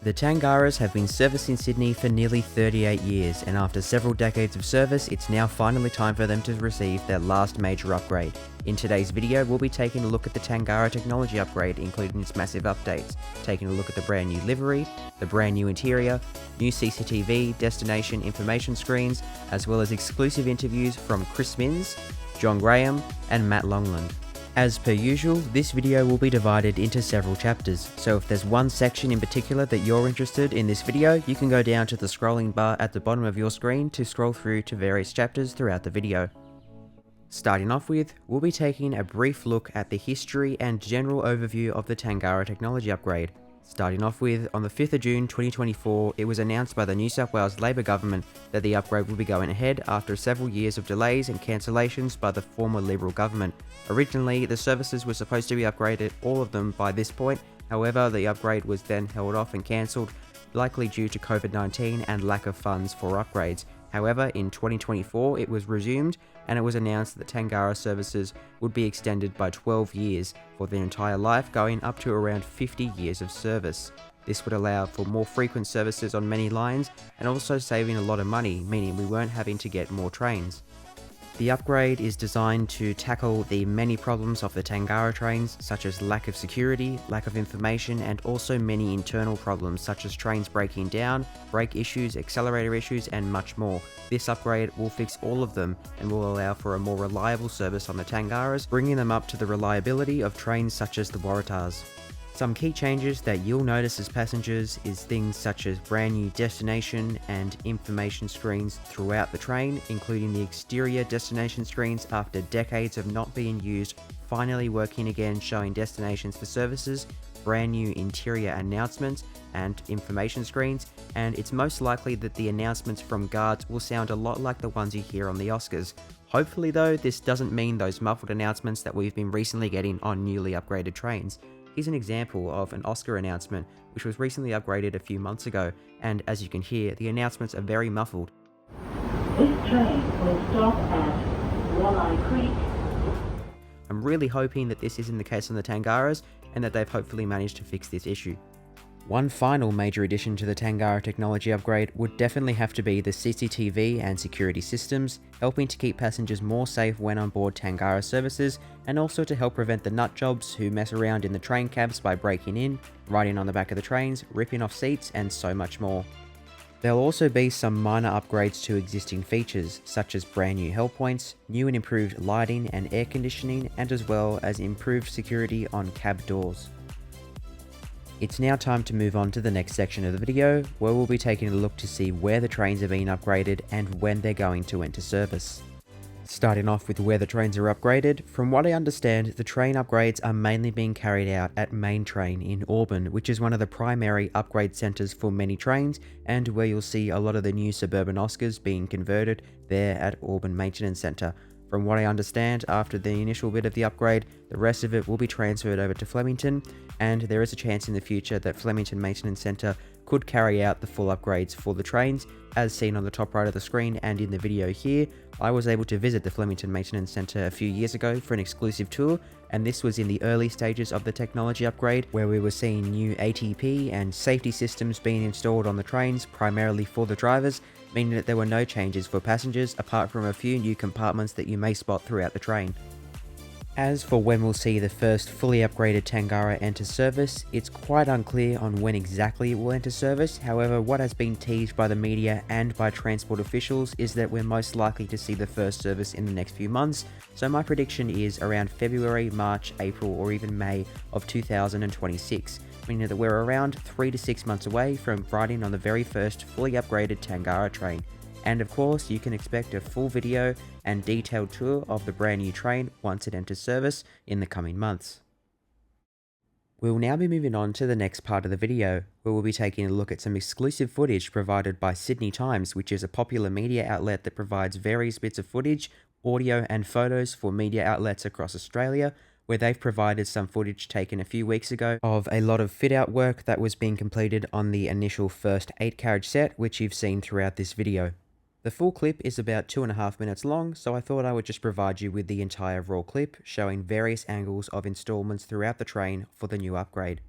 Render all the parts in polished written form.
The Tangaras have been servicing Sydney for nearly 38 years, and after several decades of service, it's now finally time for them to receive their last major upgrade. In today's video, we'll be taking a look at the Tangara Technology Upgrade, including its massive updates, taking a look at the brand new livery, the brand new interior, new CCTV, destination information screens, as well as exclusive interviews from Chris Minns, John Graham, and Matt Longland. As per usual, this video will be divided into several chapters, so if there's one section in particular that you're interested in this video, you can go down to the scrolling bar at the bottom of your screen to scroll through to various chapters throughout the video. Starting off with, we'll be taking a brief look at the history and general overview of the Tangara Technology Upgrade. Starting off with, on the 5th of June 2024, it was announced by the New South Wales Labor government that the upgrade will be going ahead after several years of delays and cancellations by the former Liberal government. Originally, the services were supposed to be upgraded, all of them, by this point. However, the upgrade was then held off and cancelled, likely due to COVID-19 and lack of funds for upgrades. However, in 2024, it was resumed, and it was announced that Tangara services would be extended by 12 years for their entire life, going up to around 50 years of service. This would allow for more frequent services on many lines, and also saving a lot of money, meaning we weren't having to get more trains. The upgrade is designed to tackle the many problems of the Tangara trains, such as lack of security, lack of information, and also many internal problems such as trains breaking down, brake issues, accelerator issues, and much more. This upgrade will fix all of them and will allow for a more reliable service on the Tangaras, bringing them up to the reliability of trains such as the Waratahs. Some key changes that you'll notice as passengers is things such as brand new destination and information screens throughout the train, including the exterior destination screens after decades of not being used, finally working again, showing destinations for services, brand new interior announcements and information screens, and it's most likely that the announcements from guards will sound a lot like the ones you hear on the Oscars. Hopefully though, this doesn't mean those muffled announcements that we've been recently getting on newly upgraded trains. Here's an example of an Oscar announcement which was recently upgraded a few months ago, and as you can hear, the announcements are very muffled. This train will stop at Walleye Creek. I'm really hoping that this isn't the case on the Tangaras, and that they've hopefully managed to fix this issue. One final major addition to the Tangara Technology Upgrade would definitely have to be the CCTV and security systems, helping to keep passengers more safe when on board Tangara services, and also to help prevent the nut jobs who mess around in the train cabs by breaking in, riding on the back of the trains, ripping off seats, and so much more. There'll also be some minor upgrades to existing features, such as brand new help points, new and improved lighting and air conditioning, and as well as improved security on cab doors. It's now time to move on to the next section of the video, where we'll be taking a look to see where the trains are being upgraded and when they're going to enter service. Starting off with where the trains are upgraded, from what I understand, the train upgrades are mainly being carried out at Main Train in Auburn, which is one of the primary upgrade centres for many trains, and where you'll see a lot of the new suburban Oscars being converted there at Auburn Maintenance Centre. From what I understand, after the initial bit of the upgrade, the rest of it will be transferred over to Flemington, and there is a chance in the future that Flemington Maintenance Centre could carry out the full upgrades for the trains. As seen on the top right of the screen and in the video here, I was able to visit the Flemington Maintenance Centre a few years ago for an exclusive tour, and this was in the early stages of the technology upgrade, where we were seeing new ATP and safety systems being installed on the trains, primarily for the drivers, meaning that there were no changes for passengers apart from a few new compartments that you may spot throughout the train. As for when we'll see the first fully upgraded Tangara enter service, it's quite unclear on when exactly it will enter service. However, what has been teased by the media and by transport officials is that we're most likely to see the first service in the next few months, so my prediction is around February, March, April or even May of 2026, meaning that we're around 3 to 6 months away from riding on the very first fully upgraded Tangara train. And of course, you can expect a full video and detailed tour of the brand new train once it enters service in the coming months. We'll now be moving on to the next part of the video, where we'll be taking a look at some exclusive footage provided by Sydney Times, which is a popular media outlet that provides various bits of footage, audio and photos for media outlets across Australia, where they've provided some footage taken a few weeks ago of a lot of fit-out work that was being completed on the initial first 8-carriage set, which you've seen throughout this video. The full clip is about 2.5 minutes long, so I thought I would just provide you with the entire raw clip, showing various angles of installments throughout the train for the new upgrade.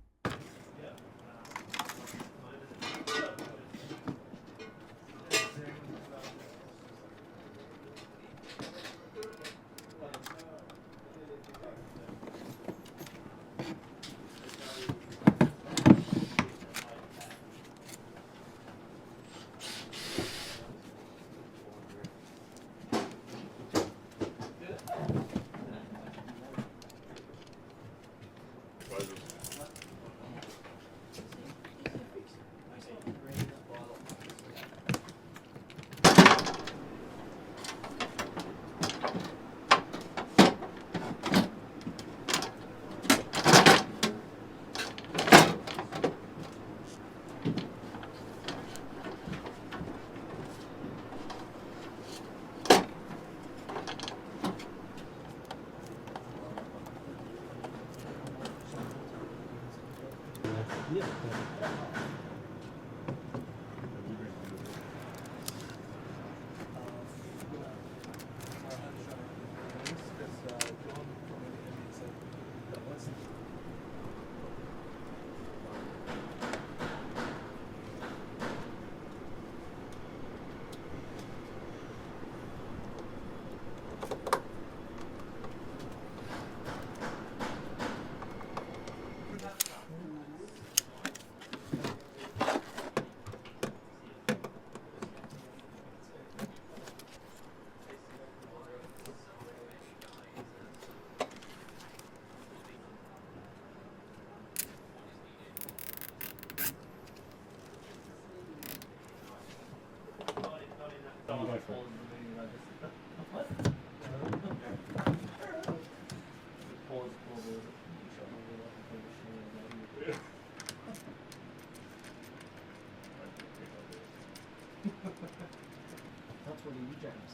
That's what you James.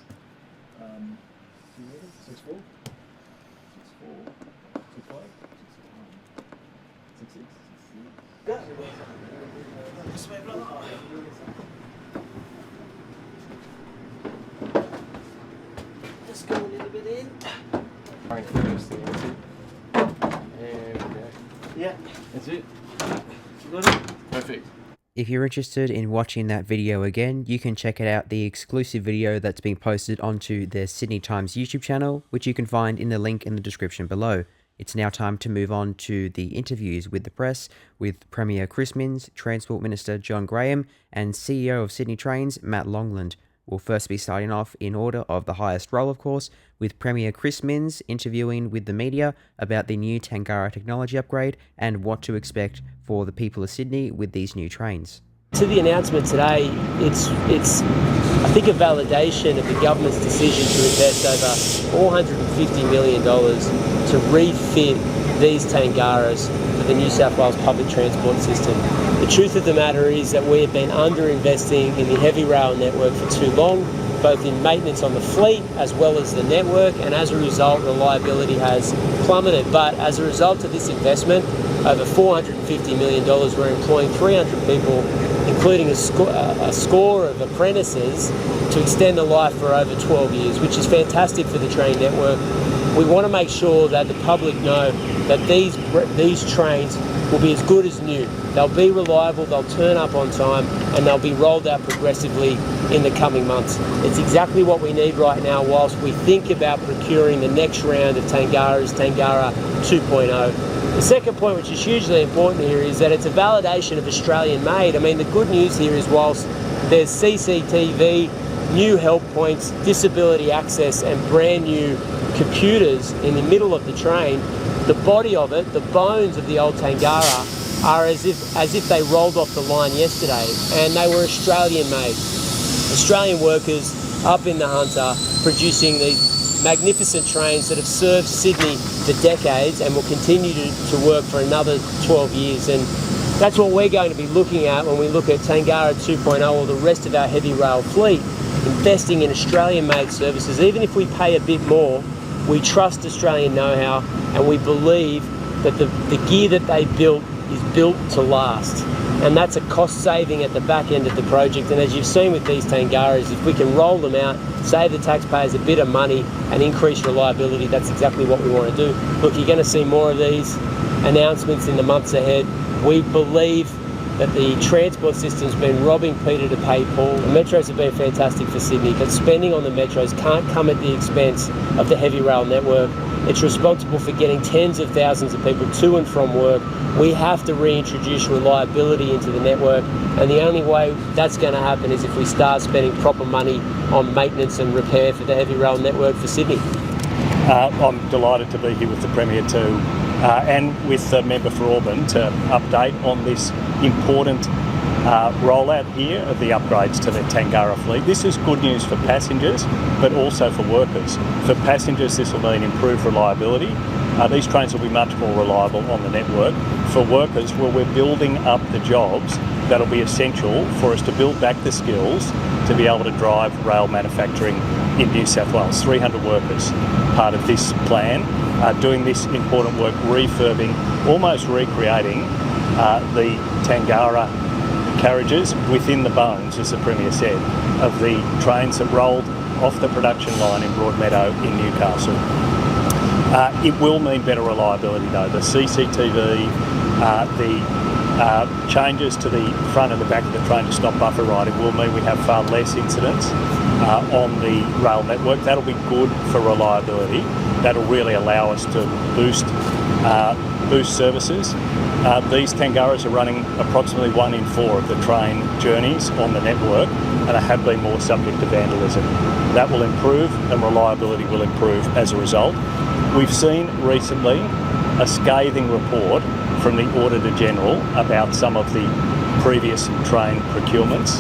6'4", 6'5", 6'6", 6'6". Go. Just go a little bit in. There we go. Yeah, that's it. You got it? Perfect. If you're interested in watching that video again, you can check it out, the exclusive video that's been posted onto the Sydney Times YouTube channel, which you can find in the link in the description below. It's now time to move on to the interviews with the press with Premier Chris Minns, Transport Minister John Graham, and CEO of Sydney Trains, Matt Longland. We'll first be starting off in order of the highest role, of course, with Premier Chris Minns interviewing with the media about the new Tangara Technology Upgrade and what to expect for the people of Sydney with these new trains. To the announcement today, it's I think a validation of the government's decision to invest over $450 million to refit these Tangaras for the New South Wales public transport system. The truth of the matter is that we have been underinvesting in the heavy rail network for too long, both in maintenance on the fleet as well as the network, and as a result reliability has plummeted. But as a result of this investment, over $450 million, we're employing 300 people, including a score of apprentices, to extend the life for over 12 years, which is fantastic for the train network. We want to make sure that the public know that these trains will be as good as new. They'll be reliable, they'll turn up on time, and they'll be rolled out progressively in the coming months. It's exactly what we need right now whilst we think about procuring the next round of Tangaras, Tangara 2.0. The second point, which is hugely important here, is that it's a validation of Australian made. I mean, the good news here is whilst there's CCTV, new help points, disability access, and brand new computers in the middle of the train, the body of it, the bones of the old Tangara, are as if they rolled off the line yesterday, and they were Australian made. Australian workers up in the Hunter producing these magnificent trains that have served Sydney for decades and will continue to work for another 12 years. And that's what we're going to be looking at when we look at Tangara 2.0 or the rest of our heavy rail fleet, investing in Australian made services. Even if we pay a bit more, we trust Australian know-how, and we believe that the gear that they built is built to last. And that's a cost saving at the back end of the project. And as you've seen with these Tangaras, if we can roll them out, save the taxpayers a bit of money and increase reliability, that's exactly what we want to do. Look, you're going to see more of these announcements in the months ahead. We believe that the transport system's been robbing Peter to pay Paul. The metros have been fantastic for Sydney, but spending on the metros can't come at the expense of the heavy rail network. It's responsible for getting tens of thousands of people to and from work. We have to reintroduce reliability into the network, and the only way that's going to happen is if we start spending proper money on maintenance and repair for the heavy rail network for Sydney. I'm delighted to be here with the Premier too, and with the member for Auburn to update on this important rollout here of the upgrades to the Tangara fleet. This is good news for passengers, but also for workers. For passengers, this will mean improved reliability. These trains will be much more reliable on the network. For workers, well, we're building up the jobs that'll be essential for us to build back the skills to be able to drive rail manufacturing in New South Wales. 300 workers, part of this plan, doing this important work, refurbing, almost recreating the Tangara carriages within the bones, as the Premier said, of the trains that rolled off the production line in Broadmeadow in Newcastle. It will mean better reliability though. The CCTV, the changes to the front and the back of the train to stop buffer riding will mean we have far less incidents on the rail network. That'll be good for reliability. That'll really allow us to boost services. These Tangaras are running approximately 1 in 4 of the train journeys on the network, and they have been more subject to vandalism. That will improve, and reliability will improve as a result. We've seen recently a scathing report from the Auditor General about some of the previous train procurements.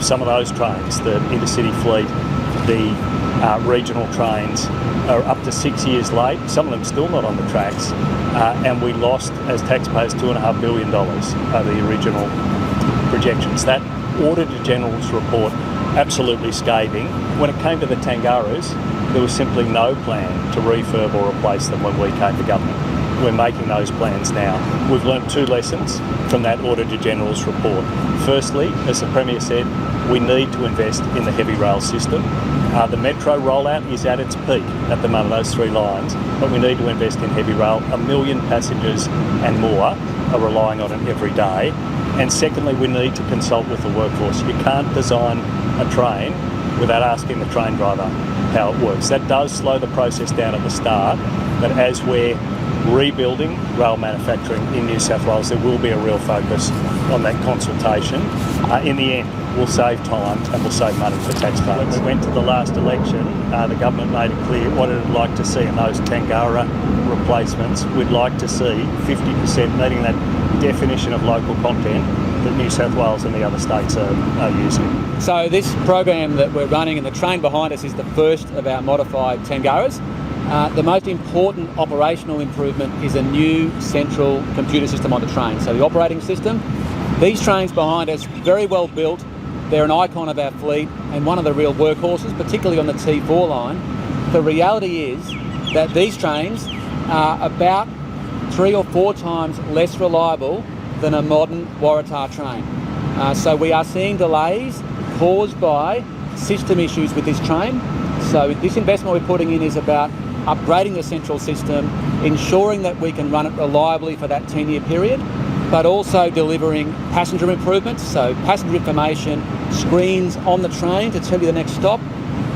Some of those trains, the intercity fleet, the regional trains, are up to 6 years late, some of them still not on the tracks, and we lost, as taxpayers, $2.5 billion over the original projections. That Auditor General's report, absolutely scathing. When it came to the Tangaras, there was simply no plan to refurb or replace them when we came to government. We're making those plans now. We've learnt 2 lessons from that Auditor General's report. Firstly, as the Premier said, we need to invest in the heavy rail system. The metro rollout is at its peak at the moment, those 3 lines, but we need to invest in heavy rail. 1 million passengers and more are relying on it every day. And secondly, we need to consult with the workforce. You can't design a train without asking the train driver how it works. That does slow the process down at the start, but as we're rebuilding rail manufacturing in New South Wales, there will be a real focus on that consultation. In the end, we'll save time and we'll save money for taxpayers. When we went to the last election, the government made it clear what it would like to see in those Tangara replacements. We'd like to see 50% meeting that definition of local content that New South Wales and the other states are using. So this program that we're running, and the train behind us is the first of our modified Tangaras. The most important operational improvement is a new central computer system on the train. So the operating system. These trains behind us, very well built. They're an icon of our fleet and one of the real workhorses, particularly on the T4 line. The reality is that these trains are about 3 or 4 times less reliable than a modern Waratah train. So we are seeing delays caused by system issues with this train. So this investment we're putting in is about upgrading the central system, ensuring that we can run it reliably for that 10-year period, but also delivering passenger improvements, so passenger information, screens on the train to tell you the next stop,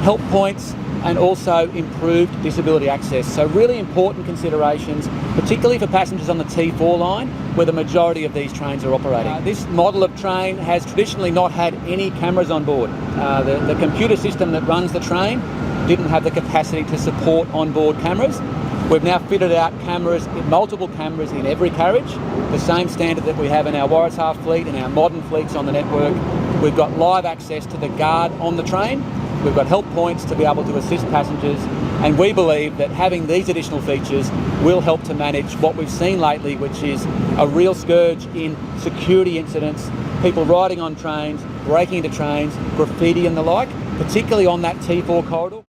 help points, and also improved disability access. So really important considerations, particularly for passengers on the T4 line, where the majority of these trains are operating. This model of train has traditionally not had any cameras on board. The computer system that runs the train didn't have the capacity to support onboard cameras. We've now fitted out cameras, multiple cameras in every carriage, the same standard that we have in our Waratah fleet and our modern fleets on the network. We've got live access to the guard on the train. We've got help points to be able to assist passengers, and we believe that having these additional features will help to manage what we've seen lately, which is a real scourge in security incidents, people riding on trains, breaking into trains, graffiti and the like, particularly on that T4 corridor.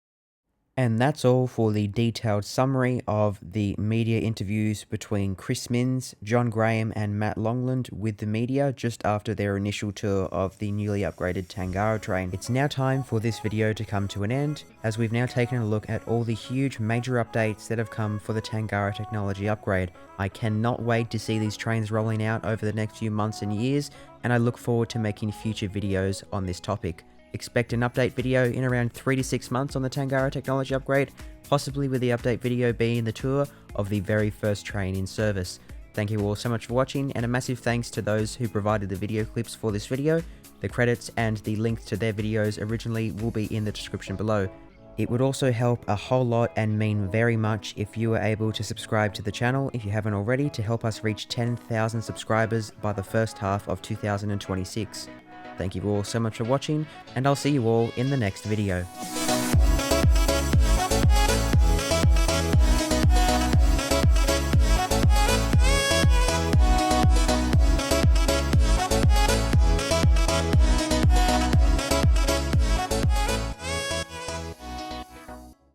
And that's all for the detailed summary of the media interviews between Chris Minns, John Graham and Matt Longland with the media just after their initial tour of the newly upgraded Tangara train. It's now time for this video to come to an end, as we've now taken a look at all the huge major updates that have come for the Tangara Technology Upgrade. I cannot wait to see these trains rolling out over the next few months and years, and I look forward to making future videos on this topic. Expect an update video in around 3 to 6 months on the Tangara Technology Upgrade, possibly with the update video being the tour of the very first train in service. Thank you all so much for watching, and a massive thanks to those who provided the video clips for this video. The credits and the links to their videos originally will be in the description below. It would also help a whole lot and mean very much if you were able to subscribe to the channel if you haven't already, to help us reach 10,000 subscribers by the first half of 2026. Thank you all so much for watching, and I'll see you all in the next video.